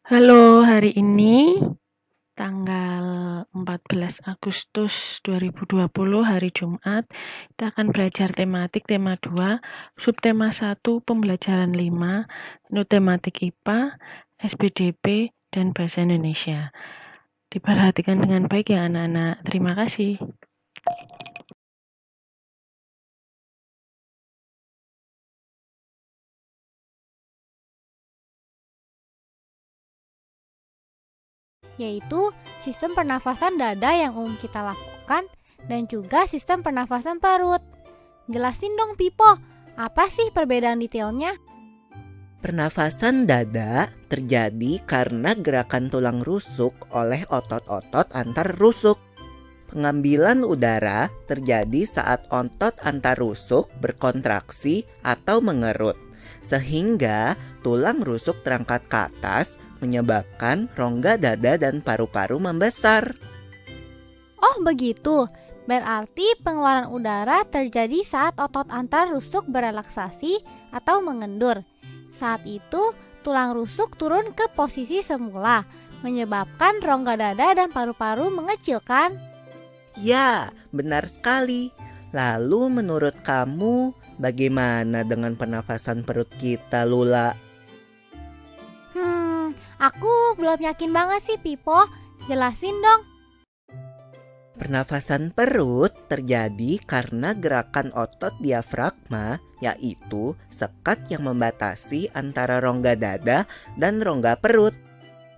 Halo, hari ini tanggal 14 Agustus 2020 hari Jumat, kita akan belajar tematik tema 2, subtema 1, pembelajaran 5, tematik IPA, SPDP, dan Bahasa Indonesia. Diperhatikan dengan baik ya anak-anak. Terima kasih. Yaitu sistem pernafasan dada yang umum kita lakukan dan juga sistem pernafasan perut. Jelasin dong Pipo, apa sih perbedaan detailnya? Pernafasan dada terjadi karena gerakan tulang rusuk oleh otot-otot antar rusuk. Pengambilan udara terjadi saat otot antar rusuk berkontraksi atau mengerut, sehingga tulang rusuk terangkat ke atas menyebabkan rongga dada dan paru-paru membesar. Oh begitu, berarti pengeluaran udara terjadi saat otot antar rusuk berelaksasi atau mengendur. Saat itu, tulang rusuk turun ke posisi semula, menyebabkan rongga dada dan paru-paru mengecilkan. Ya, benar sekali. Lalu menurut kamu, bagaimana dengan pernafasan perut kita, Lula? Aku belum yakin banget sih Pipo, jelasin dong. Pernafasan perut terjadi karena gerakan otot diafragma, yaitu sekat yang membatasi antara rongga dada dan rongga perut.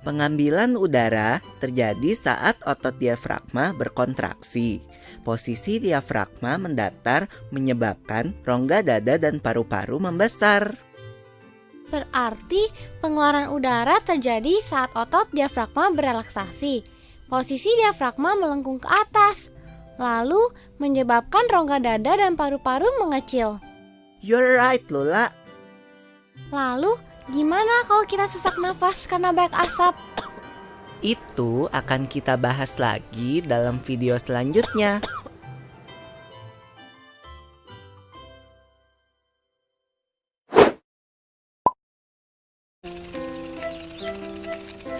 Pengambilan udara terjadi saat otot diafragma berkontraksi. Posisi diafragma mendatar menyebabkan rongga dada dan paru-paru membesar. Berarti pengeluaran udara terjadi saat otot diafragma berelaksasi. Posisi diafragma melengkung ke atas, lalu menyebabkan rongga dada dan paru-paru mengecil. You're right, Lula. Lalu, gimana kalau kita sesak nafas karena banyak asap? Itu akan kita bahas lagi dalam video selanjutnya.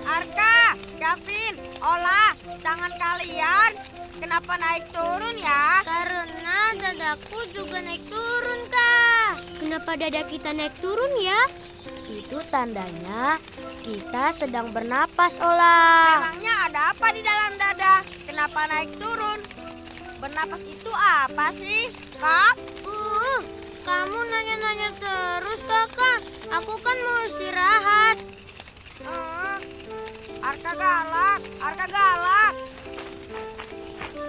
Arka, Gavin, Ola, tangan kalian kenapa naik turun ya? Karena dadaku juga naik turun, Kak. Kenapa dada kita naik turun ya? Itu tandanya kita sedang bernapas, Ola. Memangnya ada apa di dalam dada? Kenapa naik turun? Bernapas itu apa sih, Kak? Kamu nanya-nanya terus, Kakak. Aku kan mau istirahat. Arka galak, Arka galak.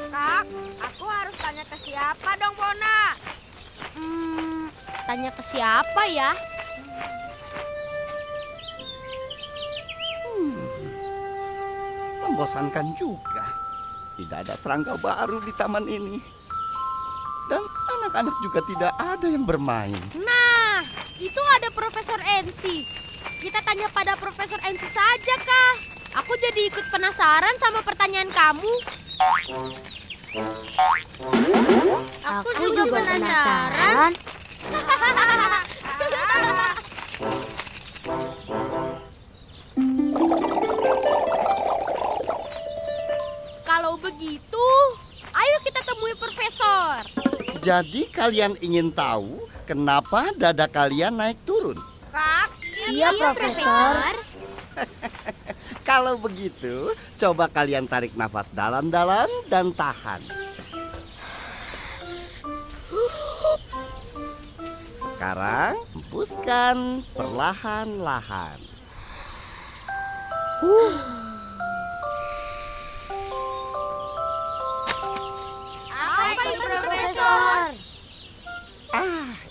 Kak, aku harus tanya ke siapa dong, Bona? Tanya ke siapa ya? Membosankan juga. Tidak ada serangga baru di taman ini. Dan anak-anak juga tidak ada yang bermain. Nah, itu ada Profesor NC. Kita tanya pada Profesor NC saja, Kak. Aku jadi ikut penasaran sama pertanyaan kamu. Aku juga penasaran. Kalau begitu, ayo kita temui Profesor. Jadi kalian ingin tahu kenapa dada kalian naik turun? Kak, Iya, Profesor. Kalau begitu, coba kalian tarik nafas dalam-dalam dan tahan. Sekarang, hembuskan perlahan-lahan. apa itu, Profesor?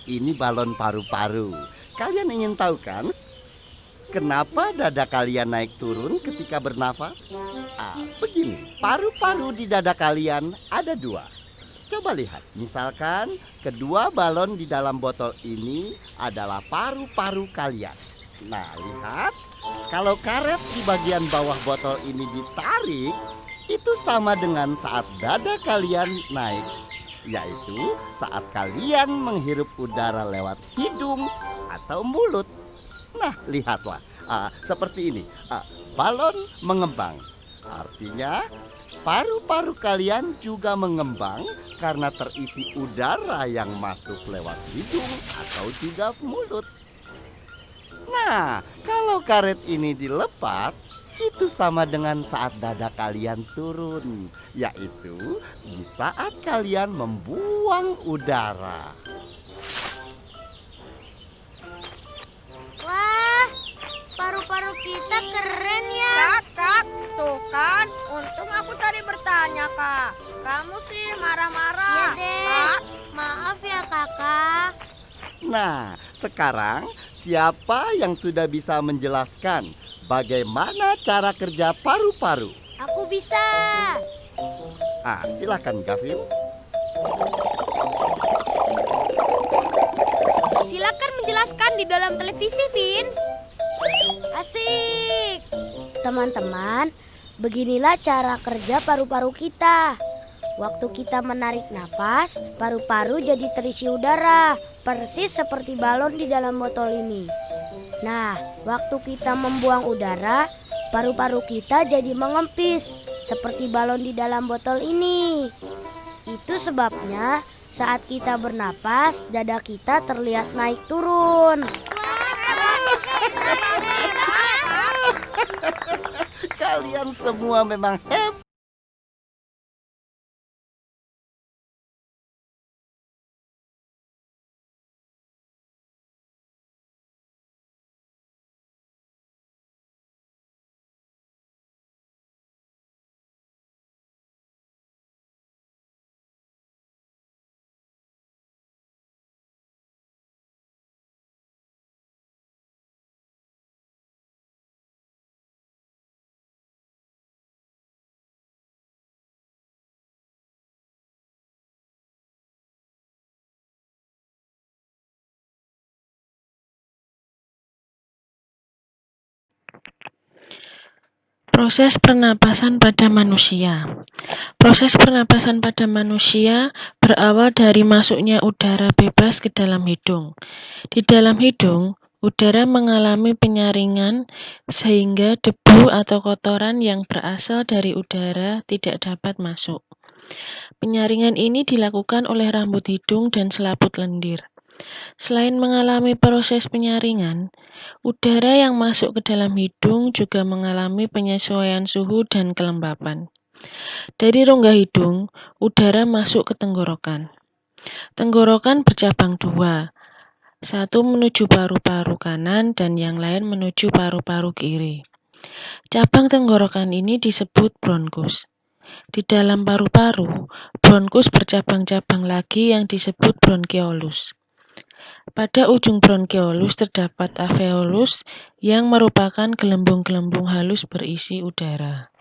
Ini balon paru-paru. Kalian ingin tahu kan? Kenapa dada kalian naik turun ketika bernafas? Begini, paru-paru di dada kalian ada dua. Coba lihat, misalkan kedua balon di dalam botol ini adalah paru-paru kalian. Nah, lihat, kalau karet di bagian bawah botol ini ditarik, itu sama dengan saat dada kalian naik, yaitu saat kalian menghirup udara lewat hidung atau mulut. Nah, lihatlah, seperti ini, balon mengembang. Artinya, paru-paru kalian juga mengembang karena terisi udara yang masuk lewat hidung atau juga mulut. Nah, kalau karet ini dilepas, itu sama dengan saat dada kalian turun, yaitu di saat kalian membuang udara. Wah, paru-paru kita keren ya. Kak, tuh kan, untung aku tadi bertanya, Kak. Kamu sih Iya marah-marah. deh. Kak, Maaf ya kakak. Nah, sekarang siapa yang sudah bisa menjelaskan bagaimana cara kerja paru-paru? Aku bisa. Silakan Gavin. Silakan menjelaskan di dalam televisi, Vin. Asik. Teman-teman, beginilah cara kerja paru-paru kita. Waktu kita menarik napas, paru-paru jadi terisi udara, persis seperti balon di dalam botol ini. Nah, waktu kita membuang udara, paru-paru kita jadi mengempis, seperti balon di dalam botol ini. Itu sebabnya saat kita bernapas, dada kita terlihat naik turun. Kalian semua memang hebat. Proses pernapasan pada manusia. Proses pernapasan pada manusia berawal dari masuknya udara bebas ke dalam hidung. Di dalam hidung, udara mengalami penyaringan sehingga debu atau kotoran yang berasal dari udara tidak dapat masuk. Penyaringan ini dilakukan oleh rambut hidung dan selaput lendir. Selain mengalami proses penyaringan, udara yang masuk ke dalam hidung juga mengalami penyesuaian suhu dan kelembapan. Dari rongga hidung, udara masuk ke tenggorokan. Tenggorokan bercabang dua, satu menuju paru-paru kanan dan yang lain menuju paru-paru kiri. Cabang tenggorokan ini disebut bronkus. Di dalam paru-paru, bronkus bercabang-cabang lagi yang disebut bronkeolus. Pada ujung bronkeolus terdapat alveolus yang merupakan gelembung-gelembung halus berisi udara.